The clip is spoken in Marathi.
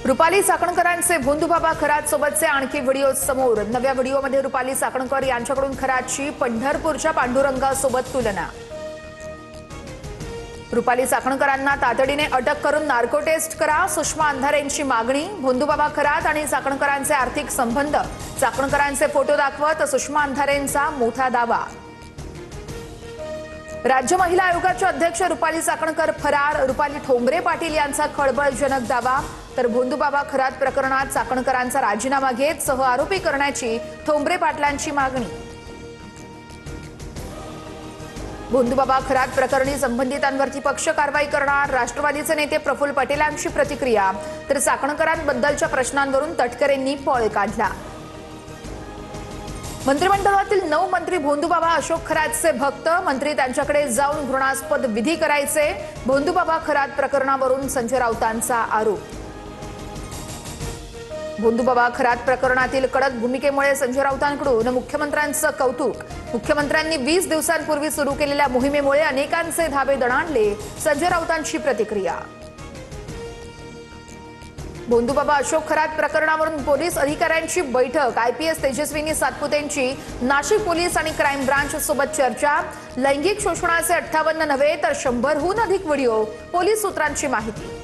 रुपाली चाकणकरांचे भोंदूबाबा खरात सोबतचे आणखी व्हिडिओ समोर। नव्या व्हिडिओमध्ये रुपाली चाकणकर यांच्याकडून खरातची पंढरपूरच्या पांडुरंगासोबत तुलना। रुपाली चाकणकरांना तातडीने अटक करून नार्को टेस्ट करा, सुषमा अंधारेंची मागणी। भोंदूबाबा खरात आणि चाकणकरांचे आर्थिक संबंध, चाकणकरांचे फोटो दाखवत सुषमा अंधारेंचा मोठा दावा। राज्य महिला आयोगाचे अध्यक्ष रुपाली चाकणकर फरार, रुपाली ठोंबरे पाटील यांचा खळबळजनक दावा। तर भोंदूबाबा खरात प्रकरणात चाकणकरांचा राजीनामा घेत सह आरोपी करण्याची ठोंबरे पाटलांची मागणी। भोंदूबाबा खरात प्रकरणी संबंधितांवरती पक्ष कारवाई करणार, राष्ट्रवादीचे नेते प्रफुल्ल पटेलांची प्रतिक्रिया। तर चाकणकरांबद्दलच्या प्रश्नांवरून तटकरेंनी पळ काढला। मंत्रिमंडळातील 9 मंत्री भोंदूबाबा अशोक खरातचे भक्त, मंत्री त्यांच्याकडे जाऊन घृणास्पद विधी करायचे। भोंदूबाबा खरात प्रकरणावरून संजय राऊतांचा आरोप। भोंदूबाबा खरात प्रकरणातील कडक भूमिकेमुळे संजय राऊतांकडून मुख्यमंत्र्यांचं कौतुक। मुख्यमंत्र्यांनी 20 दिवसांपूर्वी सुरू केलेल्या मोहिमेमुळे अनेकांचे धाबे दणाणले, संजय राऊतांची प्रतिक्रिया। भोंदूबाबा अशोक खरात प्रकरणावरून पोलीस अधिकाऱ्यांची बैठक, आयपीएस तेजस्विनी सातपुतेंची नाशिक पोलीस आणि क्राईम ब्रांच सोबत चर्चा। लैंगिक शोषणाचे 58 नव्हे तर 100हून अधिक व्हिडिओ, पोलीस सूत्रांची माहिती।